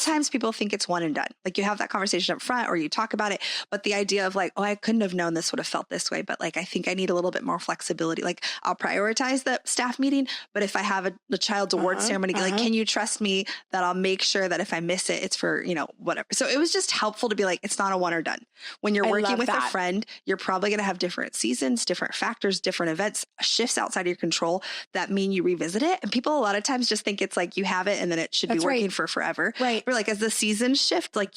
times people think it's one and done. Like you have that conversation up front or you talk about it, but the idea of like, oh, I couldn't have known this would have felt this way, but like, I think I need a little bit more flexibility. Like I'll prioritize the staff meeting, but if I have a child's award ceremony, like, can you trust me that I'll make sure that if I miss it, it's for, whatever. So it was just helpful to be like, it's not a one or done. When you're working with a friend, you're probably going to have different seasons, different factors, different events, shifts outside of your control that mean you revisit it. And people a lot of times just think it's like you have it and then it should be working for forever. Right. But like as the seasons shift, like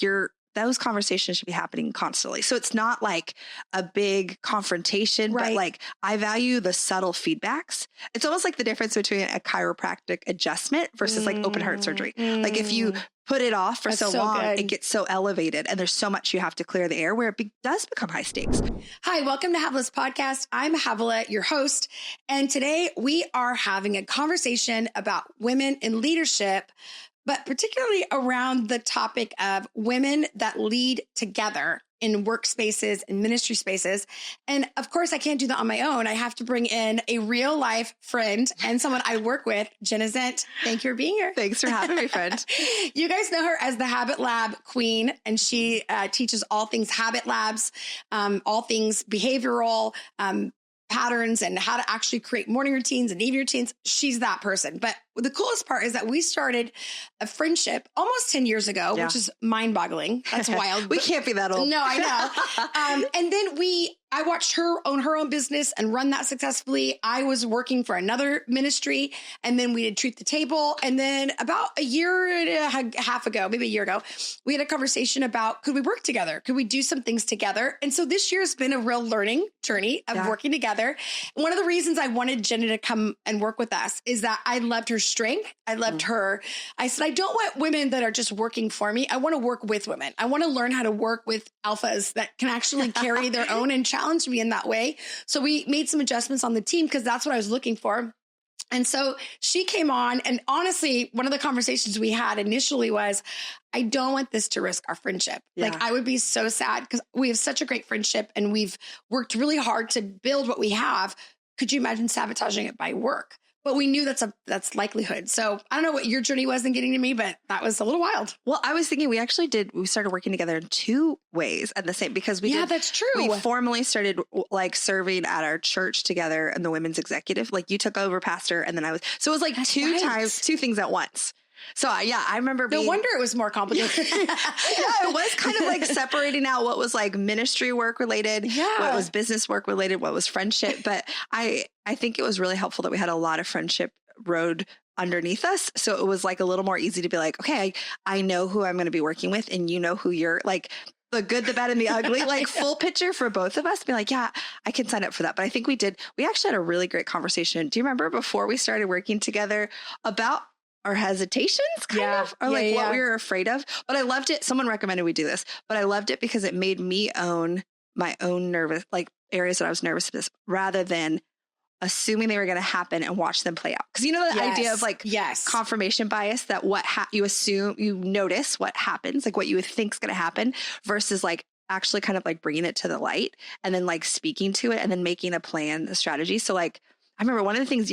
those conversations should be happening constantly. So it's not like a big confrontation, but like I value the subtle feedbacks. It's almost like the difference between a chiropractic adjustment versus like open heart surgery. Like if you put it off for so long, it gets so elevated and there's so much you have to clear the air where it does become high stakes. Hi, welcome to Havilah's podcast. I'm Havilah, your host. And today we are having a conversation about women in leadership, but particularly around the topic of women that lead together in workspaces and ministry spaces. And of course, I can't do that on my own. I have to bring in a real life friend and someone I work with, Jenna Zint. Thank you for being here. Thanks for having me, friend. You guys know her as the Habit Lab Queen, and she teaches all things habit labs, all things behavioral, patterns and how to actually create morning routines and evening routines. She's that person. But the coolest part is that we started a friendship almost 10 years ago, which is mind boggling. That's wild. We can't be that old. No, I know. And then I watched her own her own business and run that successfully. I was working for another ministry, and then we did Truth to Table. And then about a year and a half ago, maybe a year ago, we had a conversation about, could we work together? Could we do some things together? And so this year has been a real learning journey of working together. One of the reasons I wanted Jenna to come and work with us is that I loved her strength. I loved her. I said, I don't want women that are just working for me. I want to work with women. I want to learn how to work with alphas that can actually carry their own and challenge me in that way. So we made some adjustments on the team because that's what I was looking for. And so she came on, and honestly, one of the conversations we had initially was, I don't want this to risk our friendship. Yeah. Like I would be so sad because we have such a great friendship and we've worked really hard to build what we have. Could you imagine sabotaging it by work? But we knew that's likelihood. So I don't know what your journey was in getting to me, but that was a little wild. Well, I was thinking we started working together in two ways at the same, because that's true. We formally started like serving at our church together in the women's executive. Like you took over pastor and then so it was like two things at once. So I remember no wonder it was more complicated. It was kind of like separating out what was like ministry work related, what was business work related, what was friendship. But I think it was really helpful that we had a lot of friendship road underneath us. So it was like a little more easy to be like, okay, I know who I'm going to be working with and you know who you're like. The good, the bad, and the ugly, like full picture for both of us. Be like, yeah, I can sign up for that. But I think we actually had a really great conversation. Do you remember before we started working together about our hesitations what we were afraid of? But I loved it. Someone recommended we do this, but I loved it because it made me own my own nervous, like areas that I was nervous about rather than assuming they were going to happen and watch them play out. Because the idea of like confirmation bias, that you assume, you notice what happens, like what you think is going to happen versus like actually kind of like bringing it to the light and then like speaking to it and then making a plan, a strategy. So like, I remember one of the things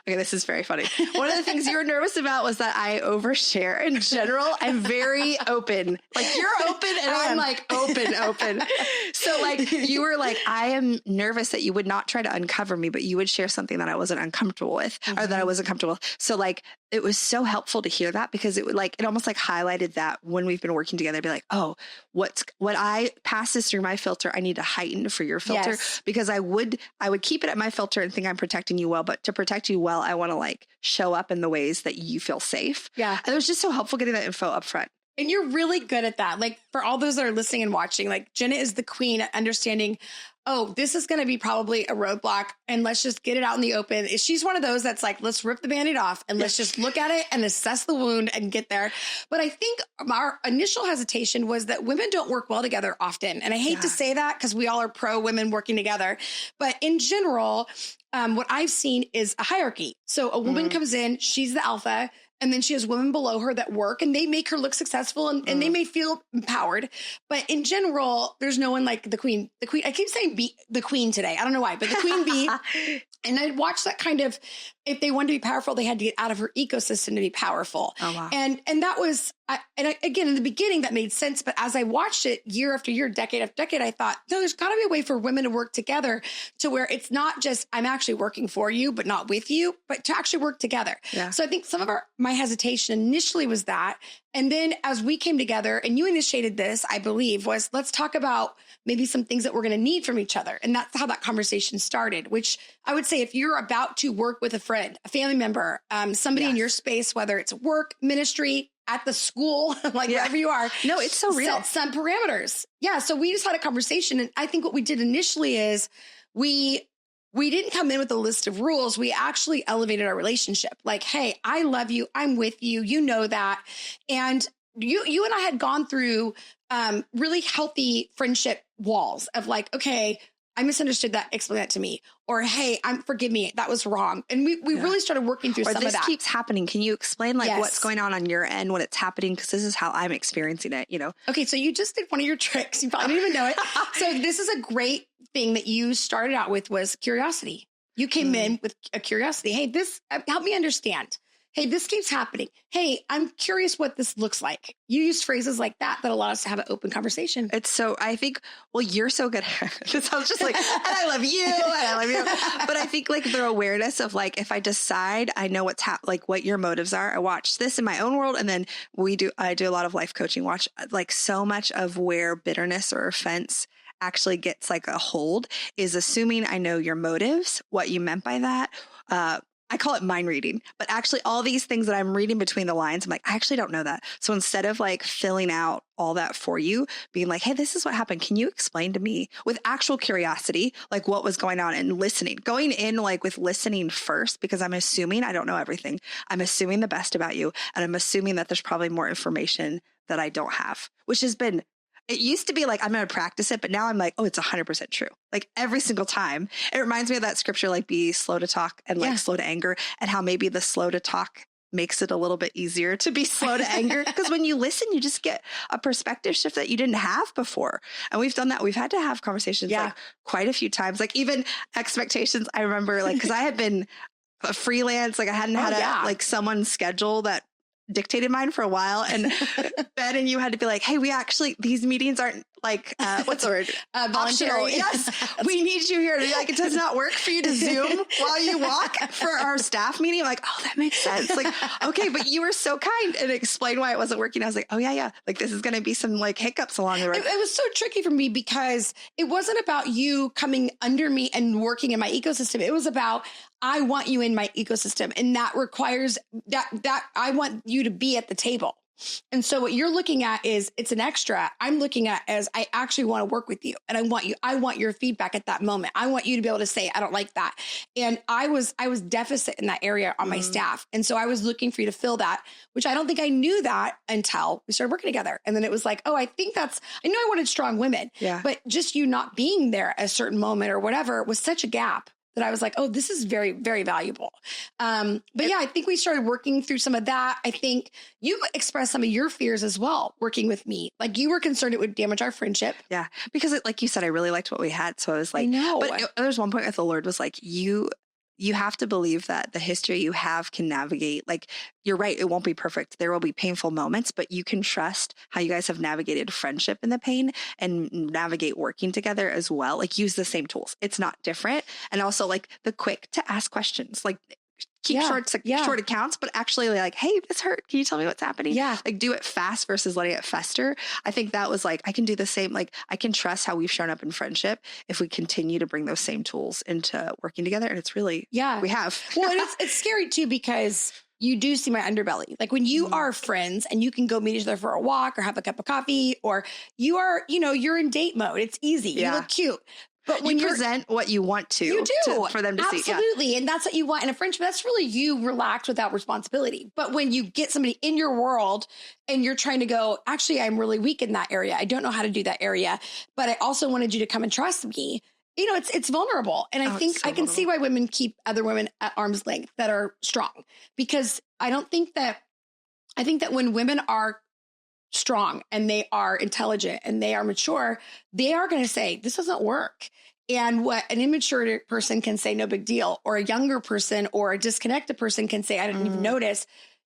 this is very funny. One of the things you were nervous about was that I overshare in general. I'm very open. Like you're open and I'm like open. So like you were like, I am nervous that you would not try to uncover me, but you would share something that I wasn't uncomfortable with or that I wasn't comfortable with. So like, it was so helpful to hear that because it almost like highlighted that when we've been working together, be like, oh, what I passes through my filter, I need to heighten for your filter because I would keep it at my filter and think I'm protecting you well, but to protect you well, I want to like show up in the ways that you feel safe. Yeah. And it was just so helpful getting that info up front. And you're really good at that. Like for all those that are listening and watching, like Jenna is the queen at understanding, oh, this is going to be probably a roadblock and let's just get it out in the open. She's one of those that's like, let's rip the Band-Aid off and let's just look at it and assess the wound and get there. But I think our initial hesitation was that women don't work well together often. And I hate to say that because we all are pro women working together. But in general, what I've seen is a hierarchy. So a woman comes in, she's the alpha. And then she has women below her that work and they make her look successful and they may feel empowered. But in general, there's no one like the queen. I keep saying the queen today. I don't know why, but the queen bee. And I watched that kind of if they wanted to be powerful, they had to get out of her ecosystem to be powerful. Oh, wow. And that was, again, in the beginning, that made sense. But as I watched it year after year, decade after decade, I thought, no, there's got to be a way for women to work together to where it's not just, I'm actually working for you, but not with you, but to actually work together. Yeah. So I think some of my hesitation initially was that. And then as we came together and you initiated this, I believe, was let's talk about maybe some things that we're going to need from each other. And that's how that conversation started, which I would say if you're about to work with a friend, a family member, somebody in your space, whether it's work, ministry, at the school, like wherever you are. No, it's so real. Set some parameters. Yeah. So we just had a conversation. And I think what we did initially is we didn't come in with a list of rules. We actually elevated our relationship. Like, hey, I love you. I'm with you. You know that. And you and I had gone through really healthy friendship walls of like, okay, I misunderstood that. Explain that to me. Or, hey, forgive me. That was wrong. And we really started working through some of that. This keeps happening. Can you explain what's going on your end when it's happening? Because this is how I'm experiencing it, you know? Okay. So you just did one of your tricks. You probably didn't even know it. So this is a great thing that you started out with was curiosity. You came in with a curiosity. Hey, this, help me understand. Hey, this keeps happening. Hey, I'm curious what this looks like. You use phrases like that allow us to have an open conversation. It's so, I think, well, you're so good. It sounds just like, and I love you, and I love you. But I think like the awareness of like, if I decide I know what's like what your motives are, I watch this in my own world. And then I do a lot of life coaching, watch like so much of where bitterness or offense actually gets like a hold is assuming I know your motives, what you meant by that. I call it mind reading, but actually all these things that I'm reading between the lines, I'm like, I actually don't know that. So instead of like filling out all that for you, being like, hey, this is what happened. Can you explain to me with actual curiosity, like what was going on and listening, going in like with listening first, because I'm assuming I don't know everything. I'm assuming the best about you. And I'm assuming that there's probably more information that I don't have, which has been, it used to be like, I'm going to practice it, but now I'm like, oh, it's 100% true. Like every single time. It reminds me of that scripture, like be slow to talk and like slow to anger, and how maybe the slow to talk makes it a little bit easier to be slow to anger. Because when you listen, you just get a perspective shift that you didn't have before. And we've done that. We've had to have conversations like quite a few times, like even expectations. I remember like, because I had been a freelance, like I hadn't had like someone's schedule that dictated mine for a while. And Ben and you had to be like, hey, these meetings aren't like, what's the word? Voluntary. Yes. We need you here. Like, it does not work for you to Zoom while you walk for our staff meeting. I'm like, oh, that makes sense. Like, okay, but you were so kind and explained why it wasn't working. I was like, oh yeah. Like, this is going to be some like hiccups along the road. It was so tricky for me because it wasn't about you coming under me and working in my ecosystem. It was about, I want you in my ecosystem. And that requires that I want you to be at the table. And so what you're looking at is it's an extra. I'm looking at as I actually want to work with you. And I want your feedback at that moment. I want you to be able to say, I don't like that. And I was deficit in that area on my staff. And so I was looking for you to fill that, which I don't think I knew that until we started working together. And then it was like, oh, I know I wanted strong women, but just you not being there at a certain moment or whatever was such a gap that I was like, oh, this is very, very valuable. But yeah, I think we started working through some of that. I think you expressed some of your fears as well, working with me. Like you were concerned it would damage our friendship. Yeah. Because like you said, I really liked what we had. So I was like, I know. But there's one point where the Lord was like, you have to believe that the history you have can navigate. Like, you're right. It won't be perfect. There will be painful moments, but you can trust how you guys have navigated friendship in the pain and navigate working together as well. Like, use the same tools. It's not different. And also like the quick to ask questions, like keep short accounts, but actually like, hey, this hurt. Can you tell me what's happening? Yeah. Like do it fast versus letting it fester. I think that was like, I can do the same. Like I can trust how we've shown up in friendship if we continue to bring those same tools into working together. And it's really, we have. Well, and it's scary too, because you do see my underbelly. Like when you are friends and you can go meet each other for a walk or have a cup of coffee, or you are, you're in date mode. It's easy. You look cute. But when you present what you want to for them to see. Absolutely. And that's what you want in a friendship. That's really you relaxed without responsibility. But when you get somebody in your world and you're trying to go, actually, I'm really weak in that area. I don't know how to do that area, but I also wanted you to come and trust me. It's vulnerable. And I think I can see why women keep other women at arm's length that are strong, because I think that when women are strong and they are intelligent and they are mature, they are going to say, this doesn't work. And what an immature person can say, no big deal, or a younger person or a disconnected person can say, I didn't even notice.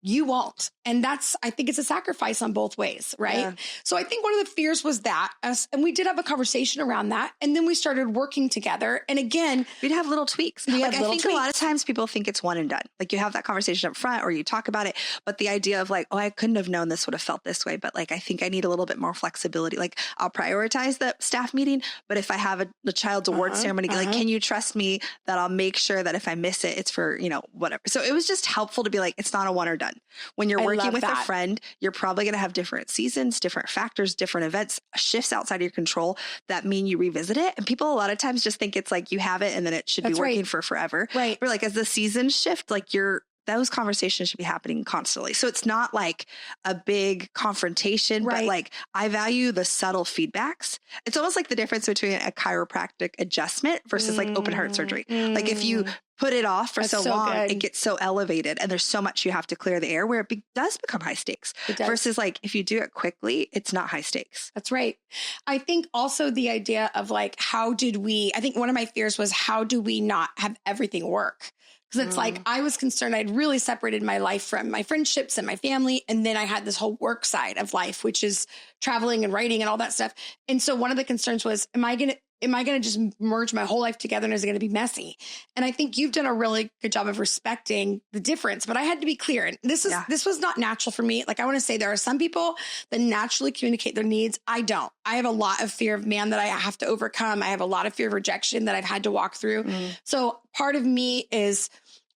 You won't. And I think it's a sacrifice on both ways, right? Yeah. So I think one of the fears was that and we did have a conversation around that. And then we started working together. And again, we'd have little tweaks. I think a lot of times people think it's one and done. Like you have that conversation up front or you talk about it, but the idea of like, oh, I couldn't have known this would have felt this way. But like, I think I need a little bit more flexibility. Like I'll prioritize the staff meeting, but if I have the child's award ceremony, like, can you trust me that I'll make sure that if I miss it, it's for, whatever. So it was just helpful to be like, it's not a one or done. When you're working with a friend, you're probably going to have different seasons, different factors, different events, shifts outside of your control that mean you revisit it. And people a lot of times just think it's like you have it and then it should be working for forever. Right. But like as the seasons shift, like those conversations should be happening constantly. So it's not like a big confrontation, but like I value the subtle feedbacks. It's almost like the difference between a chiropractic adjustment versus like open heart surgery. Like if you put it off for so long, it gets so elevated and there's so much you have to clear the air where it does become high stakes versus like if you do it quickly, it's not high stakes. That's right. I think also the idea of like, I think one of my fears was how do we not have everything work? Because it's like, I was concerned I'd really separated my life from my friendships and my family. And then I had this whole work side of life, which is traveling and writing and all that stuff. And so one of the concerns was, am I going to just merge my whole life together and is it going to be messy? And I think you've done a really good job of respecting the difference, but I had to be clear. And this was not natural for me. Like I want to say there are some people that naturally communicate their needs. I don't. I have a lot of fear of man that I have to overcome. I have a lot of fear of rejection that I've had to walk through. So part of me is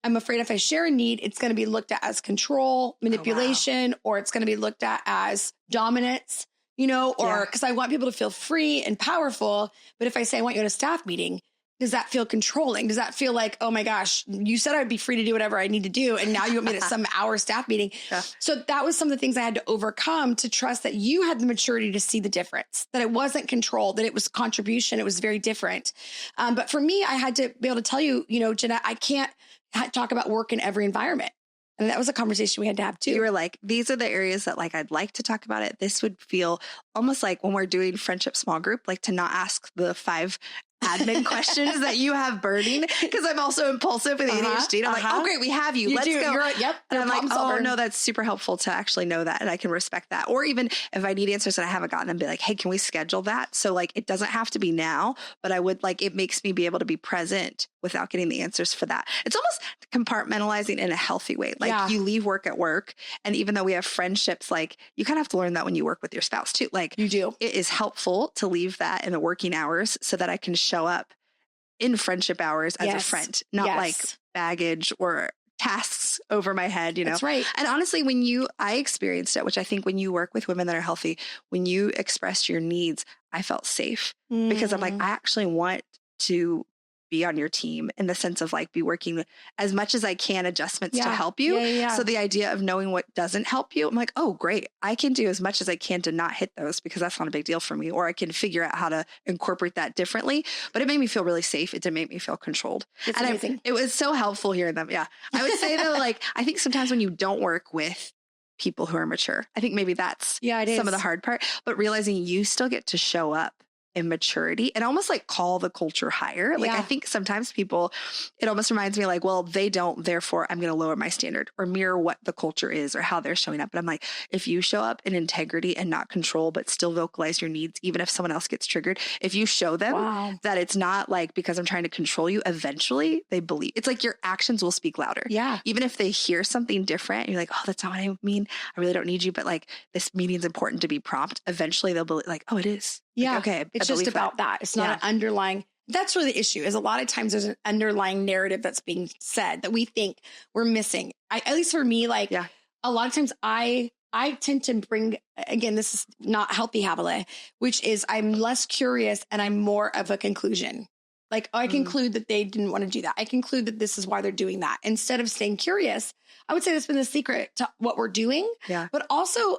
I'm afraid if I share a need, it's going to be looked at as control, manipulation, or it's going to be looked at as dominance. Or because I want people to feel free and powerful. But if I say I want you at a staff meeting, does that feel controlling? Does that feel like, oh my gosh, you said I'd be free to do whatever I need to do. And now you want me at some hour staff meeting. So that was some of the things I had to overcome to trust that you had the maturity to see the difference, that it wasn't control, that it was contribution. It was very different. But for me, I had to be able to tell you, Jenna, I can't talk about work in every environment. And that was a conversation we had to have too. You were like, these are the areas that like, I'd like to talk about it. This would feel almost like when we're doing friendship small group, like to not ask the 5 admin questions that you have burning. Cause I'm also impulsive with ADHD. And I'm like, oh great, we have you. Let's go. And I'm like, oh no, that's super helpful to actually know that. And I can respect that. Or even if I need answers that I haven't gotten them, be like, hey, can we schedule that? So like, it doesn't have to be now, but I would like, it makes me be able to be present without getting the answers for that. It's almost compartmentalizing in a healthy way. Like you leave work at work. And even though we have friendships, like you kind of have to learn that when you work with your spouse too. Like you do. It is helpful to leave that in the working hours so that I can show up in friendship hours as a friend, not like baggage or tasks over my head, That's right. And honestly, I experienced it, which I think when you work with women that are healthy, when you expressed your needs, I felt safe because I'm like, I actually want to be on your team in the sense of like be working as much as I can adjustments to help you. So the idea of knowing what doesn't help you, I'm like, oh, great. I can do as much as I can to not hit those because that's not a big deal for me. Or I can figure out how to incorporate that differently. But it made me feel really safe. It didn't make me feel controlled. It's amazing. It was so helpful hearing them. Yeah. I would say though, like, I think sometimes when you don't work with people who are mature, I think maybe that's some of the hard part, but realizing you still get to show up in maturity and almost like call the culture higher. Like I think sometimes people, it almost reminds me like, well, they don't, therefore I'm going to lower my standard or mirror what the culture is or how they're showing up. But I'm like, if you show up in integrity and not control, but still vocalize your needs, even if someone else gets triggered, if you show them that it's not like because I'm trying to control you, eventually they believe. It's like your actions will speak louder. Yeah. Even if they hear something different, you're like, oh, that's not what I mean. I really don't need you. But like this meeting's important to be prompt. Eventually they'll be like, oh, it is. Yeah. Like, okay. It's just about that. It's not an underlying. That's really the issue is a lot of times there's an underlying narrative that's being said that we think we're missing. At least for me, like a lot of times I tend to bring, again, this is not healthy Havilah, which is I'm less curious and I'm more of a conclusion. Like I conclude that they didn't want to do that. I conclude that this is why they're doing that. Instead of staying curious, I would say that's been the secret to what we're doing. Yeah. But also,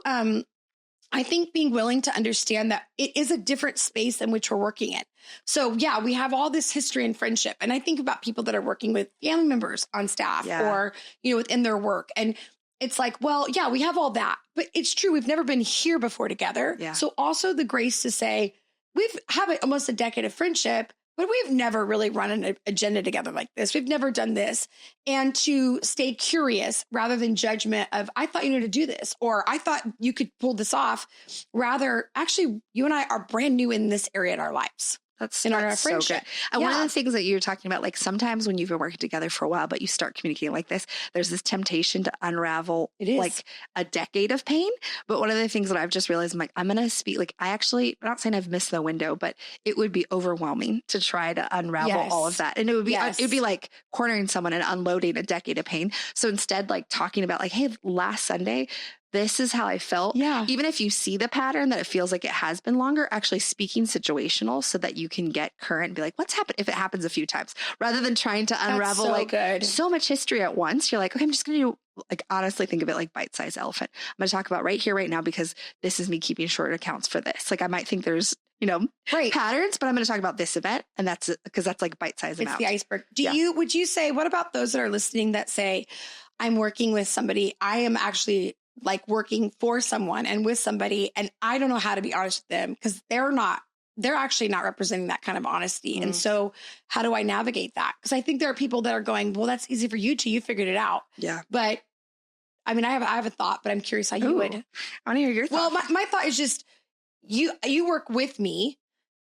I think being willing to understand that it is a different space in which we're working in. So we have all this history and friendship. And I think about people that are working with family members on staff or, within their work. And it's like, well, we have all that, but it's true. We've never been here before together. Yeah. So also the grace to say, we've had almost a decade of friendship, but we've never really run an agenda together like this. We've never done this. And to stay curious rather than judgment of, I thought you knew to do this, or I thought you could pull this off. Rather, actually, you and I are brand new in this area in our lives. That's our so friendship. good. And one of the things that you're talking about, like sometimes when you've been working together for a while, but you start communicating like this, there's this temptation to unravel like a decade of pain. But one of the things that I've just realized, I'm like, I'm going to speak, like I'm not saying I've missed the window, but it would be overwhelming to try to unravel all of that. And it would be like cornering someone and unloading a decade of pain. So instead, like talking about like, hey, last Sunday, this is how I felt. Yeah. Even if you see the pattern that it feels like it has been longer, actually speaking situational so that you can get current and be like, what's happened if it happens a few times, rather than trying to unravel so much history at once. You're like, okay, I'm just going to like, honestly think of it like bite-sized elephant. I'm going to talk about right here, right now, because this is me keeping short accounts for this. Like I might think there's, patterns, but I'm going to talk about this event. And that's because that's like bite-sized amount. It's the iceberg. Would you say, what about those that are listening that say, I'm working with somebody, I am actually like working for someone and with somebody, and I don't know how to be honest with them because they're actually not representing that kind of honesty. And so how do I navigate that? Because I think there are people that are going, well, that's easy for you too. You figured it out. Yeah. But I mean, I have a thought, but I'm curious how you would. I want to hear your thought. Well, my thought is just you work with me,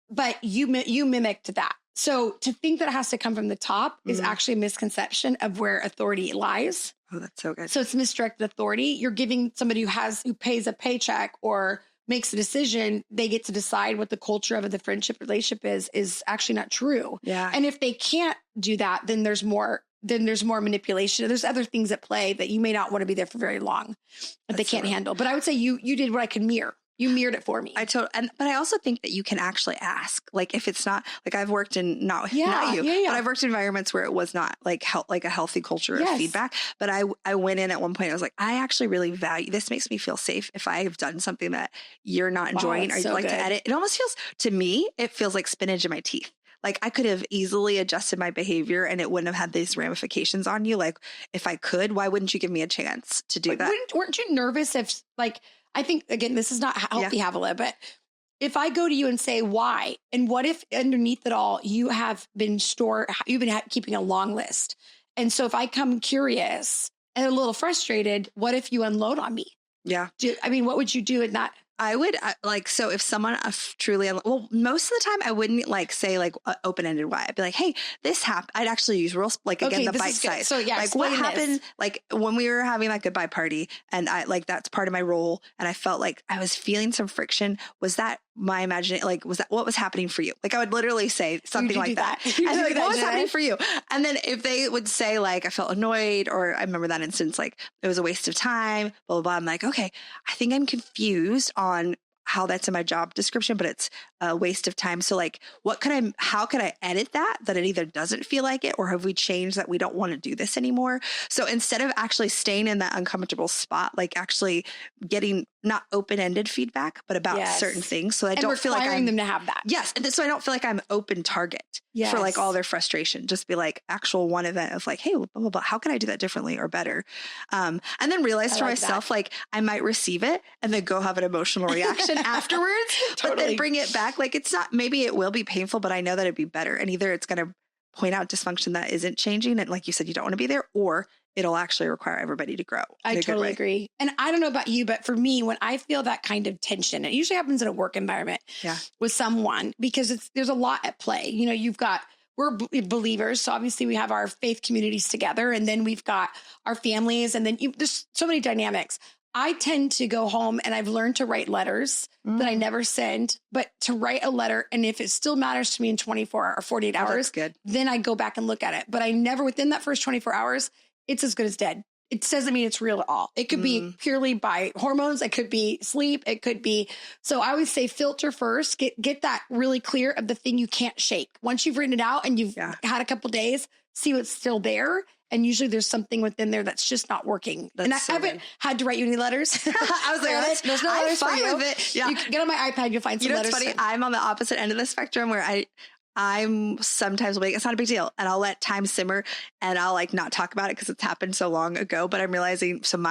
but you mimicked that. So to think that it has to come from the top is actually a misconception of where authority lies. Oh, that's so good. So it's misdirected authority. You're giving somebody who pays a paycheck or makes a decision, they get to decide what the culture of the friendship relationship is actually not true. Yeah. And if they can't do that, then there's more manipulation. There's other things at play that you may not want to be there for very long if they can't handle. But I would say you did what I could mirror. You mirrored it for me. But I also think that you can actually ask, like, if it's not like I've worked in but I've worked in environments where it was not like a healthy culture of feedback. But I went in at one point, I was like, I actually really value, this makes me feel safe. If I've done something that you're not enjoying or you'd like to edit, it almost feels, to me, it feels like spinach in my teeth. Like I could have easily adjusted my behavior and it wouldn't have had these ramifications on you. Like if I could, why wouldn't you give me a chance to do that? Weren't you nervous if like, I think, again, this is not healthy, Havilah, but if I go to you and say, why? And what if underneath it all, you've been keeping a long list. And so if I come curious and a little frustrated, what if you unload on me? Yeah. What would you do in that? I would so if someone truly, well, most of the time I wouldn't like say like open-ended why. I'd be like, hey, this happened. I'd actually use real, like again, the bite size. So yeah, like what happened, like when we were having that goodbye party and I like, that's part of my role. And I felt like I was feeling some friction. Was that my imagination? Like, was that what was happening for you? Like I would literally say something like that. And like, what was happening for you? And then if they would say like, I felt annoyed, or I remember that instance, like it was a waste of time, blah, blah, blah. I'm like, okay, I think I'm confused on how that's in my job description, but it's a waste of time. So like, how could I edit that it either doesn't feel like it, or have we changed that we don't want to do this anymore? So instead of actually staying in that uncomfortable spot, like actually getting not open-ended feedback, but about certain things. So I don't feel like I'm them to have that. Yes. And so I don't feel like I'm open target for like all their frustration. Just be like actual one event of like, hey, blah, blah, blah. How can I do that differently or better? And then realize for myself, like I might receive it and then go have an emotional reaction afterwards, but then bring it back. Like it's not, maybe it will be painful, but I know that it'd be better. And either it's going to point out dysfunction that isn't changing. And like you said, you don't want to be there, or it'll actually require everybody to grow. I totally agree. And I don't know about you, but for me, when I feel that kind of tension, it usually happens in a work environment with someone, because there's a lot at play. We're believers. So obviously we have our faith communities together, and then we've got our families, and then there's so many dynamics. I tend to go home and I've learned to write letters that I never send, but to write a letter. And if it still matters to me in 24 or 48 hours, then I go back and look at it. But I never, within that first 24 hours, it's as good as dead. It doesn't mean it's real at all. It could be purely by hormones. It could be sleep. It could be. So I always say filter first, get that really clear of the thing you can't shake. Once you've written it out and you've had a couple days, see what's still there. And usually there's something within there that's just not working. I haven't had to write you any letters. I was like, there's no letters for you. With it. Yeah. You can get on my iPad, you'll find some letters. It's funny. I'm on the opposite end of the spectrum where I'm sometimes like, it's not a big deal. And I'll let time simmer and I'll like not talk about it because it's happened so long ago. But I'm realizing, so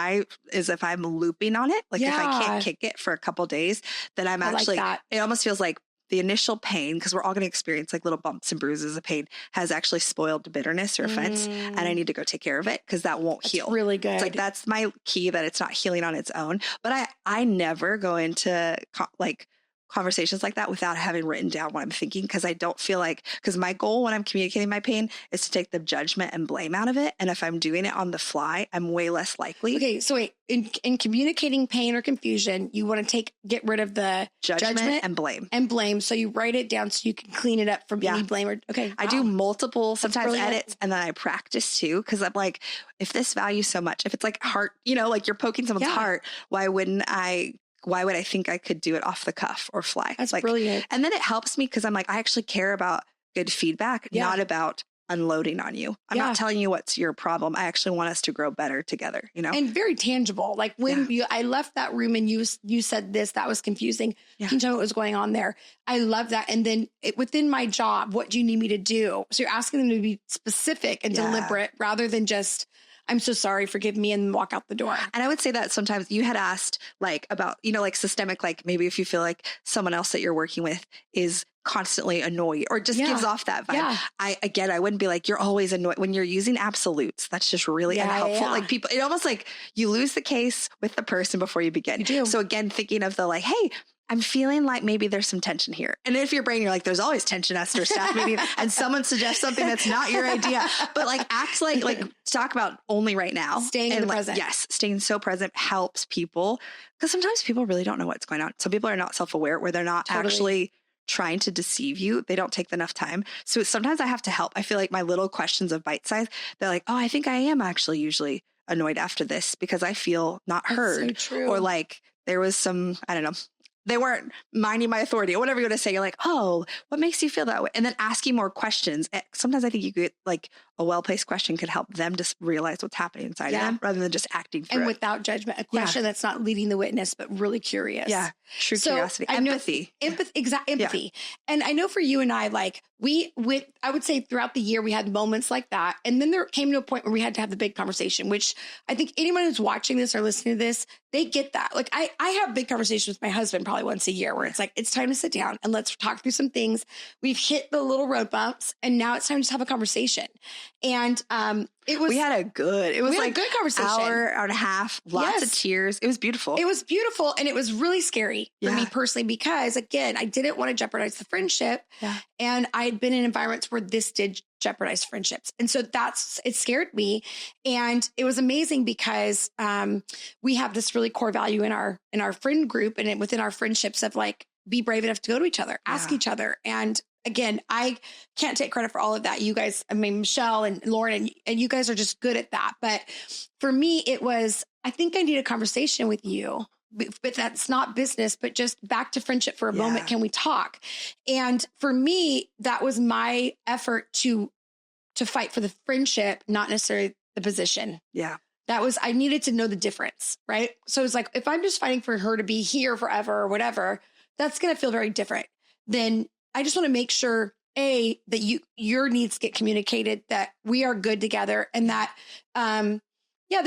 if I'm looping on it, like if I can't kick it for a couple days, then I'm actually, it almost feels like the initial pain, because we're all going to experience like little bumps and bruises of pain, has actually spoiled bitterness or offense. And I need to go take care of it because that won't heal. Really good. It's like, that's my key, that it's not healing on its own. But I never go into like conversations like that without having written down what I'm thinking, because I don't feel like, because my goal when I'm communicating my pain is to take the judgment and blame out of it. And if I'm doing it on the fly, I'm way less likely. Okay, so wait, in communicating pain or confusion, you want to get rid of the judgment and blame. And blame. So you write it down so you can clean it up from any blame. Okay. I do multiple sometimes edits, and then I practice too, because I'm like, if this values so much, if it's like heart, like you're poking someone's heart, why would I think I could do it off the cuff or fly? That's like, brilliant. And then it helps me because I'm like, I actually care about good feedback, not about unloading on you. I'm not telling you what's your problem. I actually want us to grow better together, And very tangible. Like when I left that room and you said this, that was confusing. Can you tell me what was going on there? I love that. And then within my job, what do you need me to do? So you're asking them to be specific and deliberate rather than just, I'm so sorry, forgive me, and walk out the door. And I would say that sometimes you had asked like about, like systemic, like maybe if you feel like someone else that you're working with is constantly annoyed or just gives off that vibe. Yeah. I wouldn't be like, you're always annoyed when you're using absolutes. That's just really unhelpful. Like people, it almost like you lose the case with the person before you begin. You do. So again, thinking of the like, hey, I'm feeling like maybe there's some tension here. And if your brain, you're like, there's always tension after a staff meeting and someone suggests something that's not your idea, but like act like talk about only right now. Staying in the present. Yes. Staying so present helps people, because sometimes people really don't know what's going on. Some people are not self-aware, where they're not actually trying to deceive you. They don't take enough time. So sometimes I have to help. I feel like my little questions of bite size, they're like, oh, I think I am actually usually annoyed after this because I feel not heard. That's so true. Or like there was some, I don't know, they weren't minding my authority or whatever you want to say. You're like, oh, what makes you feel that way? And then asking more questions. Sometimes I think you get like a well-placed question could help them just realize what's happening inside of them rather than just acting through and it. without judgment, a question that's not leading the witness, but really curious. Yeah. True curiosity. Empathy. Empathy. And I know for you and I, like I would say throughout the year, we had moments like that. And then there came to a point where we had to have the big conversation, which I think anyone who's watching this or listening to this, they get that. Like I have big conversations with my husband probably once a year where it's like, it's time to sit down and let's talk through some things. We've hit the little road bumps and now it's time to just have a conversation. And we had a good conversation, hour and a half, lots of tears. It was beautiful. It was beautiful. And it was really scary for me personally, because again, I didn't want to jeopardize the friendship. Yeah. And I had been in environments where this did jeopardize friendships. And so it scared me. And it was amazing because we have this really core value in our friend group and within our friendships of like, be brave enough to go to each other, ask each other. And again, I can't take credit for all of that. You guys, I mean, Michelle and Lauren, and you guys are just good at that. But for me, it was, I think I need a conversation with you, but that's not business, but just back to friendship for a moment. Can we talk? And for me, that was my effort to fight for the friendship, not necessarily the position. Yeah. I needed to know the difference. Right. So it's like, if I'm just fighting for her to be here forever or whatever, that's going to feel very different than I just want to make sure, that your needs get communicated, that we are good together, and that, that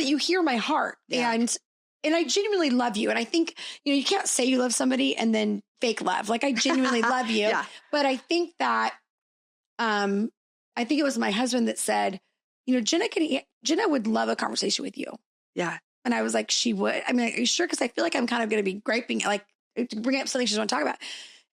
you hear my heart, and I genuinely love you. And I think, you can't say you love somebody and then fake love. Like I genuinely love you, but I think that, I think it was my husband that said, Jenna would love a conversation with you. Yeah. And I was like, she would. I mean, are you sure? Because I feel like I'm kind of going to be griping, like to bring up something she doesn't want to talk about.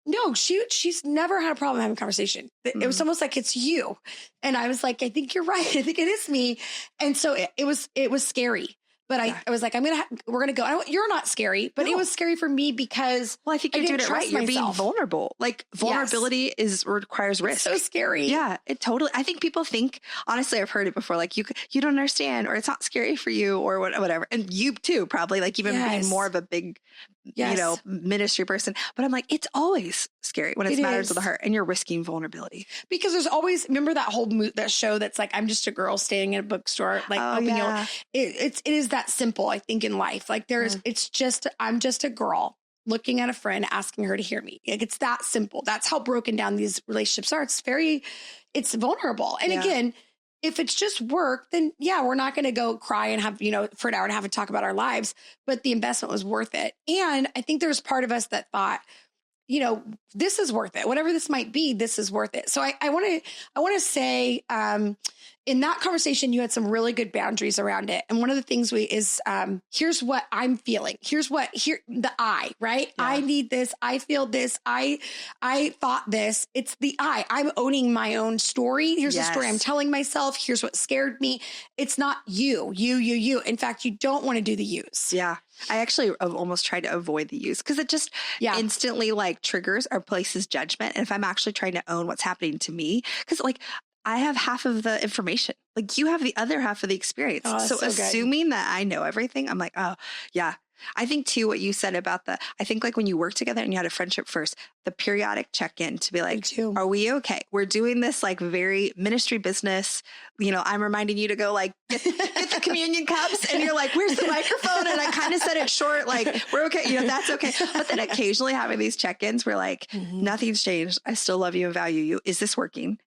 No, she's never had a problem having a conversation. It was almost like it's you. And I was like, I think you're right. I think it is me. And so it was scary. But I was like, we're going to go. You're not scary, but it was scary for me because I think you're doing it right. You're being vulnerable. Like vulnerability requires risk. It's so scary. Yeah, it totally. I think people think, honestly, I've heard it before. Like you don't understand, or it's not scary for you, or whatever. And you too, probably, like even being more of a big, ministry person. But I'm like, it's always scary when it matters to the heart, and you're risking vulnerability. Because there's always, remember that whole that show that's like, I'm just a girl staying in a bookstore, like it is that simple. I think in life, like I'm just a girl looking at a friend, asking her to hear me. Like it's that simple. That's how broken down these relationships are. It's vulnerable. And again, if it's just work, then we're not going to go cry and have, for an hour and a half and talk about our lives, but the investment was worth it. And I think there's part of us that thought, this is worth it. Whatever this might be, this is worth it. So I want to say, in that conversation, you had some really good boundaries around it. And one of the things is, here's what I'm feeling. The I, right? Yeah. I need this. I feel this. I thought this. It's the I. I'm owning my own story. Here's the story I'm telling myself. Here's what scared me. It's not you. In fact, you don't want to do the yous. Yeah. I actually almost try to avoid the use because it just instantly like triggers or places judgment. And if I'm actually trying to own what's happening to me, because like I have half of the information, like you have the other half of the experience. So assuming that I know everything, I'm like, oh yeah. I think too, what you said about I think like when you work together and you had a friendship first, the periodic check-in to be like, are we okay? We're doing this like very ministry business. I'm reminding you to go like, get the communion cups. And you're like, where's the microphone? And I kind of said it short, like, we're okay. That's okay. But then occasionally having these check-ins, we're like, nothing's changed. I still love you and value you. Is this working?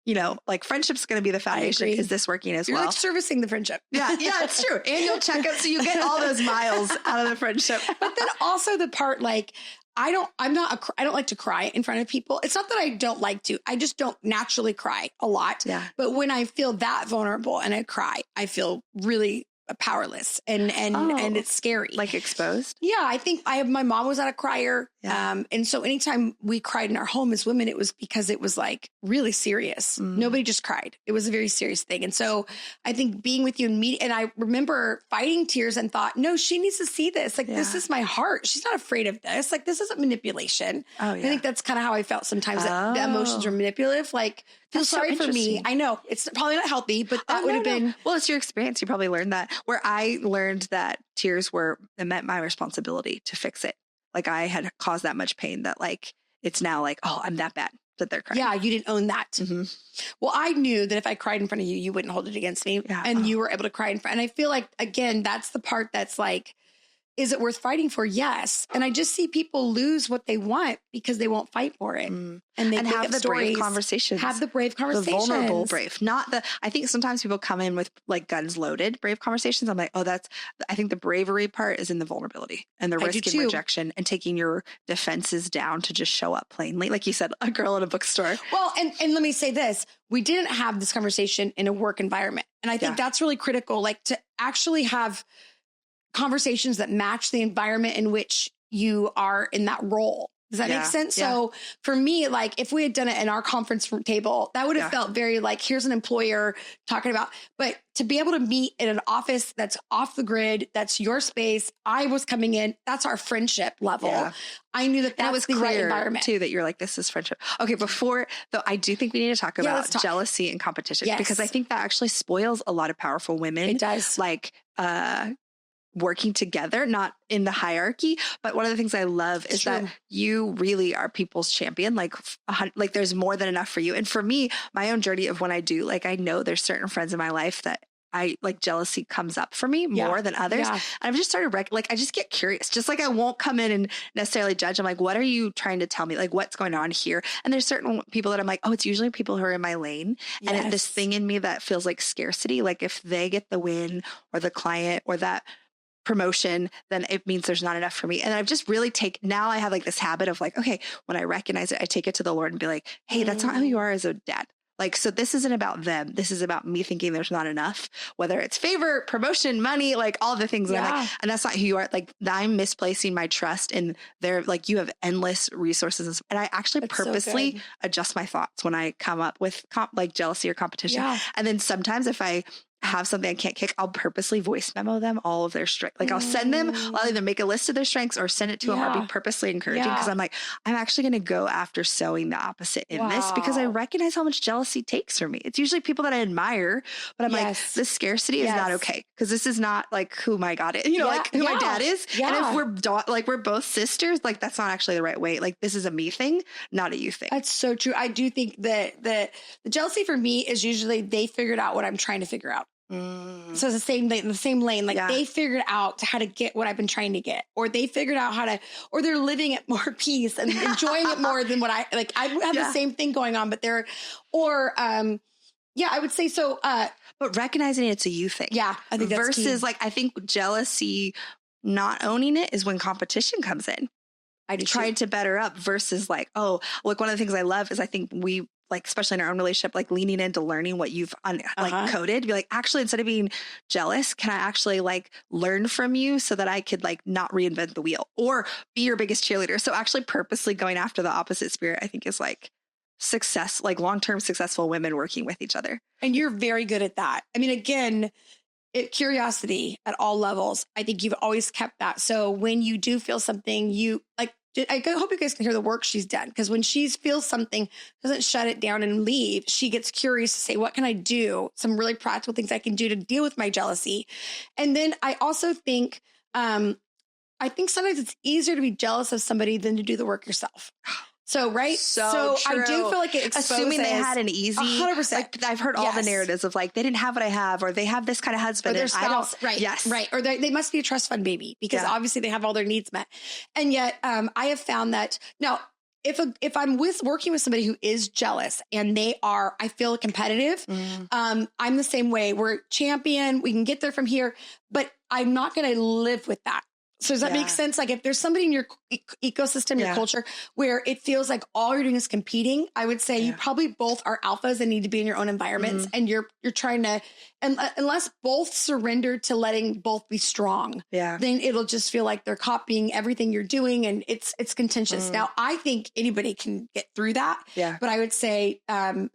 Like friendship's going to be the foundation. Is this working as well? You're like servicing the friendship. Yeah, it's true. Annual checkup. So you get all those miles out of the friendship. But then also the part like, I don't like to cry in front of people. It's not that I don't like to, I just don't naturally cry a lot. Yeah. But when I feel that vulnerable and I cry, I feel really powerless and it's scary. Like exposed? Yeah. I think my mom was not a crier. Yeah. And so anytime we cried in our home as women, it was because it was like really serious. Nobody just cried. It was a very serious thing. And so I think being with you and I remember fighting tears and thought, no, she needs to see this. Like, this is my heart. She's not afraid of this. Like, this isn't manipulation. Oh, yeah. I think that's kind of how I felt sometimes that the emotions are manipulative. Like, feel sorry for me. I know it's probably not healthy, but that would have been. Well, it's your experience. You probably learned that where I learned that tears meant my responsibility to fix it. Like I had caused that much pain that like, it's now like, oh, I'm that bad that they're crying. Yeah. You didn't own that. Mm-hmm. Well, I knew that if I cried in front of you, you wouldn't hold it against me and you were able to cry in front. And I feel like, again, that's the part that's like, is it worth fighting for? Yes. And I just see people lose what they want because they won't fight for it. And they have the brave conversations. Have the brave conversations. The vulnerable brave. I think sometimes people come in with like guns loaded brave conversations. I'm like, I think the bravery part is in the vulnerability and the risk and rejection and taking your defenses down to just show up plainly. Like you said, a girl in a bookstore. Well, and let me say this. We didn't have this conversation in a work environment. And I think that's really critical, like to actually have conversations that match the environment in which you are in that role. Does that make sense? Yeah. So for me, like if we had done it in our conference table, that would have felt very like, here's an employer talking about, but to be able to meet in an office that's off the grid, that's your space. I was coming in, that's our friendship level. Yeah. I knew that was the right environment too, that you're like, this is friendship. Okay. Though I do think we need to talk about jealousy and competition because I think that actually spoils a lot of powerful women. It does. Like, working together, not in the hierarchy. But one of the things I love is that you really are people's champion. Like there's more than enough for you. And for me, my own journey of when I do, like, I know there's certain friends in my life that I like jealousy comes up for me more than others. Yeah. And I've just started I just get curious, just like I won't come in and necessarily judge. I'm like, what are you trying to tell me? Like what's going on here? And there's certain people that I'm like, it's usually people who are in my lane. Yes. And this thing in me that feels like scarcity. Like if they get the win or the client or that promotion, then it means there's not enough for me. And I've just really now I have like this habit of like, okay, when I recognize it, I take it to the Lord and be like, hey, that's not who you are as a dad. Like, so this isn't about them. This is about me thinking there's not enough, whether it's favor, promotion, money, like all the things. Yeah. Like, and that's not who you are. Like I'm misplacing my trust in their, like you have endless resources. And I actually purposely adjust my thoughts when I come up with like jealousy or competition. Yeah. And then sometimes if I have something I can't kick, I'll purposely voice memo them all of their strengths. Like I'll send them, I'll either make a list of their strengths or send it to them or be purposely encouraging. Cause I'm like, I'm actually going to go after sowing the opposite in this because I recognize how much jealousy takes from me. It's usually people that I admire, but I'm like, this scarcity is not okay. Cause this is not like who my God is, like who my dad is. Yeah. And if we're both sisters, like that's not actually the right way. Like this is a me thing, not a you thing. That's so true. I do think that the jealousy for me is usually they figured out what I'm trying to figure out. So it's the same lane, like they figured out how to get what I've been trying to get, or they figured out how to, or they're living at more peace and enjoying it more than what I have the same thing going on, but I would say so. But recognizing it's a you thing. Yeah. I think that's versus key. like, I think jealousy, not owning it is when competition comes in. tried to better up versus like, oh, like one of the things I love is I think we like, especially in our own relationship, like leaning into learning what you've coded, be like, actually, instead of being jealous, can I actually like learn from you so that I could like not reinvent the wheel or be your biggest cheerleader? So actually purposely going after the opposite spirit, I think is like success, like long-term successful women working with each other. And you're very good at that. I mean, again, curiosity at all levels. I think you've always kept that. So when you do feel something, you like, I hope you guys can hear the work she's done, because when she feels something, doesn't shut it down and leave. She gets curious to say, what can I do? Some really practical things I can do to deal with my jealousy. And then I also think, sometimes it's easier to be jealous of somebody than to do the work yourself. So, right. So I do feel like it exposes, assuming they had an easy, 100%. Like, I've heard all the narratives of like, they didn't have what I have, or they have this kind of husband. Or their spouse, right. Yes. Right. Or they must be a trust fund baby because obviously they have all their needs met. And yet I have found that now, if I'm working with somebody who is jealous and I feel competitive, I'm the same way. We're champion. We can get there from here, but I'm not going to live with that. So does that make sense? Like if there's somebody in your ecosystem, your culture, where it feels like all you're doing is competing, I would say you probably both are alphas and need to be in your own environments. And you're trying to, and unless both surrender to letting both be strong, then it'll just feel like they're copying everything you're doing. And it's contentious. Now, I think anybody can get through that. But I would say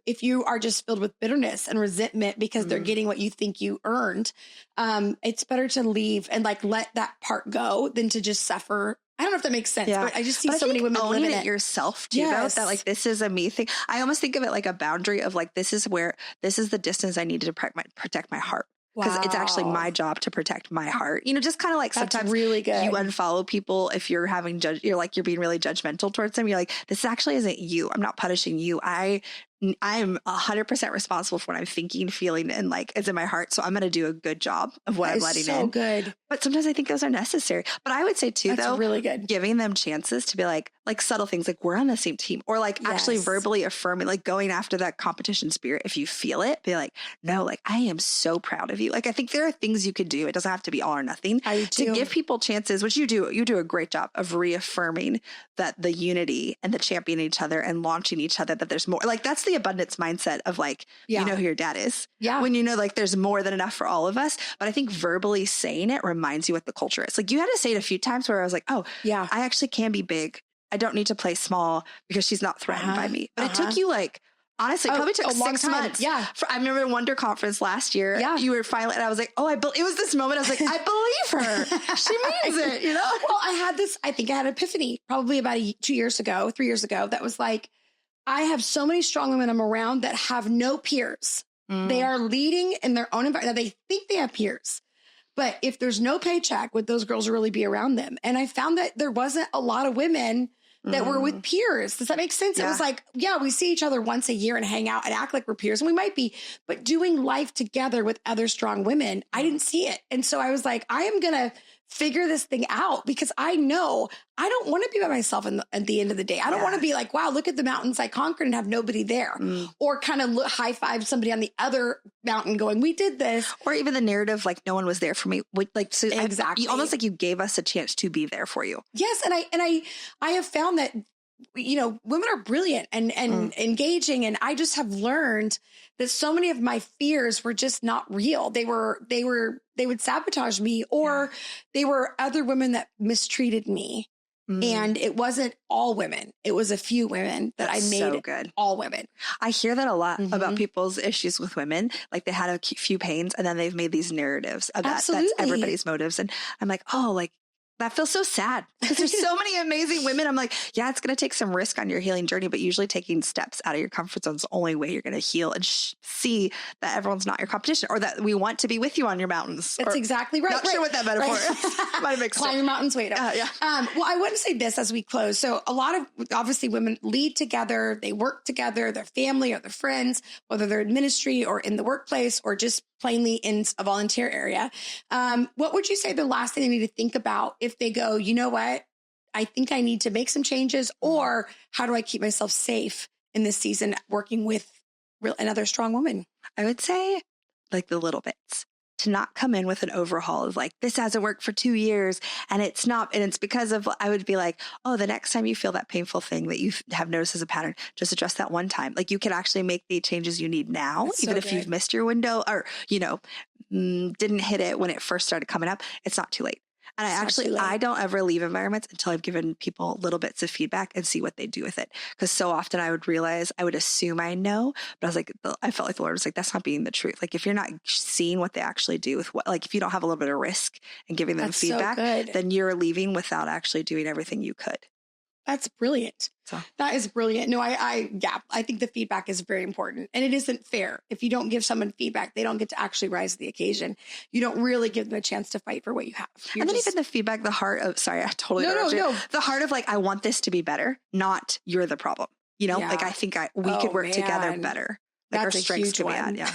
if you are just filled with bitterness and resentment because they're getting what you think you earned, it's better to leave and like let that part go than to just suffer. I don't know if that makes sense, but I just see so many women living it yourself too, though, that like, this is a me thing. I almost think of it like a boundary of like, this is the distance I need to protect my heart. Because it's actually my job to protect my heart. You know, just kind of like That's sometimes really good. You unfollow people if you're you're being really judgmental towards them. You're like, this actually isn't you. I'm not punishing you. I'm 100% responsible for what I'm thinking, feeling, and like it's in my heart. So I'm going to do a good job of what I'm letting in. So good. But sometimes I think those are necessary. But I would say too, That's really good. Giving them chances to be like subtle things, like we're on the same team, or like actually verbally affirming, like going after that competition spirit. If you feel it, be like, no, like I am so proud of you. Like I think there are things you could do. It doesn't have to be all or nothing. To give people chances, which you do. You do a great job of reaffirming that the unity and the championing each other and launching each other, that there's more. Like that's the abundance mindset of like, you know who your dad is. When you know, like there's more than enough for all of us. But I think verbally saying it reminds you what the culture is. Like you had to say it a few times where I was like, oh yeah, I actually can be big. I don't need to play small because she's not threatened by me. But it took you like, honestly, probably took 6 months. I remember in Wonder Conference last year, you were finally, and I was like, oh, it was this moment. I was like, I believe her. She means it, you know? Well, I think I had an epiphany probably about 3 years ago, that was like, I have so many strong women I'm around that have no peers. They are leading in their own environment. Now, they think they have peers, but if there's no paycheck, would those girls really be around them? And I found that there wasn't a lot of women that were with peers. Does that make sense? It was like, we see each other once a year and hang out and act like we're peers, and we might be, but doing life together with other strong women, I didn't see it. And so I was like, I am going to figure this thing out because I know I don't want to be by myself at the end of the day. I don't want to be like, wow, look at the mountains I conquered and have nobody there, or kind of high five somebody on the other mountain going, we did this. Or even the narrative, like no one was there for me. Like, so exactly. Almost like you gave us a chance to be there for you. Yes. And I have found that, you know, women are brilliant and engaging. And I just have learned that so many of my fears were just not real. They would sabotage me, or they were other women that mistreated me. And it wasn't all women. It was a few women that I made so good. All women. I hear that a lot about people's issues with women. Like they had a few pains and then they've made these narratives of that. That's everybody's motives. And I'm like, oh, like that feels so sad because there's so many amazing women. I'm like, yeah, it's going to take some risk on your healing journey, but usually taking steps out of your comfort zone is the only way you're going to heal and see that everyone's not your competition, or that we want to be with you on your mountains. That's exactly right. Not sure what that metaphor is. Might have mixed Climb your mountains, wait up. Well, I want to say this as we close. So a lot of, obviously, women lead together, they work together, their family or their friends, whether they're in ministry or in the workplace or just plainly in a volunteer area. What would you say the last thing they need to think about if they go, you know what, I think I need to make some changes, or how do I keep myself safe in this season working with another strong woman? I would say like the little bits. to not come in with an overhaul of like, this hasn't worked for 2 years and it's not. And it's because of, I would be like, oh, the next time you feel that painful thing that you have noticed as a pattern, just address that one time. Like you can actually make the changes you need now, That's even so if good. you've missed your window or, didn't hit it when it first started coming up. It's not too late. And I don't ever leave environments until I've given people little bits of feedback and see what they do with it. Because so often I would assume I know, but I felt like the Lord was like, that's not being the truth. Like if you're not seeing what they actually do with like if you don't have a little bit of risk in giving them feedback, then you're leaving without actually doing everything you could. That's brilliant. So. That is brilliant. No, I think the feedback is very important, and it isn't fair. If you don't give someone feedback, they don't get to actually rise to the occasion. You don't really give them a chance to fight for what you have. And then even the feedback, the heart of, sorry, I totally no. The heart of like, I want this to be better, not you're the problem. Like I think we could work together better. Like that's a huge one. Yeah.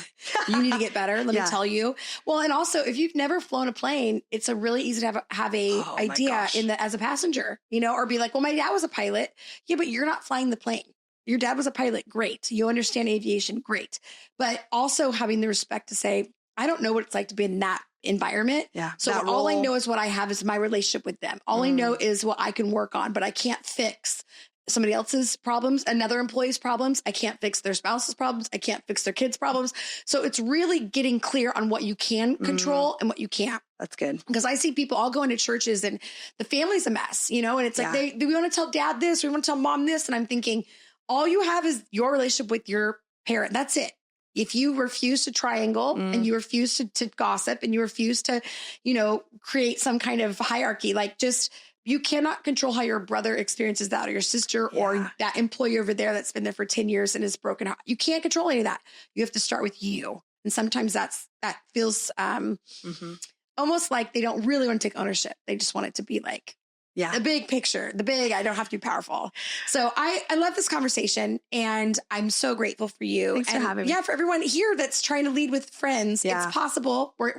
You need to get better. Let me tell you. Well, and also if you've never flown a plane, it's a really easy to have a idea as a passenger, or be like, well, my dad was a pilot. Yeah, but you're not flying the plane. Your dad was a pilot. Great. You understand aviation. Great. But also having the respect to say, I don't know what it's like to be in that environment. Yeah. So all I know is what I have is my relationship with them. All I know is what I can work on, but I can't fix somebody else's problems, another employee's problems. I can't fix their spouse's problems. I can't fix their kids' problems. So it's really getting clear on what you can control and what you can't. That's good. Because I see people all go into churches and the family's a mess, and it's like, we want to tell dad this, we want to tell mom this. And I'm thinking, all you have is your relationship with your parent. That's it. If you refuse to triangle and you refuse to gossip and you refuse to, create some kind of hierarchy, you cannot control how your brother experiences that or your sister or that employee over there that's been there for 10 years and is broken heart. You can't control any of that. You have to start with you. And sometimes that feels almost like they don't really want to take ownership. They just want it to be like the big picture, I don't have to be powerful. So I love this conversation and I'm so grateful for you. Thanks for having me. Yeah, for everyone here that's trying to lead with friends. It's possible. We're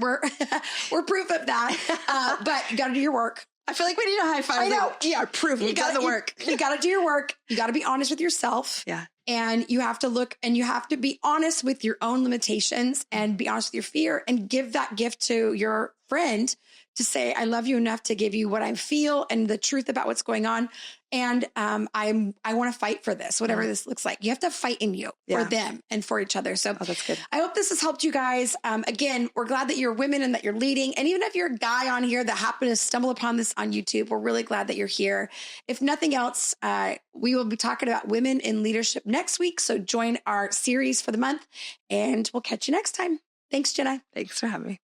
we're proof of that. But you got to do your work. I feel like we need a high five. I know. Yeah, proof. You got the work. You got to do your work. You got to be honest with yourself. Yeah. And you have to look and you have to be honest with your own limitations and be honest with your fear and give that gift to your friend to say, I love you enough to give you what I feel and the truth about what's going on. And I want to fight for this, whatever this looks like. You have to fight in you for them and for each other. So that's good. I hope this has helped you guys. Again, we're glad that you're women and that you're leading. And even if you're a guy on here that happened to stumble upon this on YouTube, we're really glad that you're here. If nothing else, we will be talking about women in leadership next week. So join our series for the month and we'll catch you next time. Thanks, Jenna. Thanks for having me.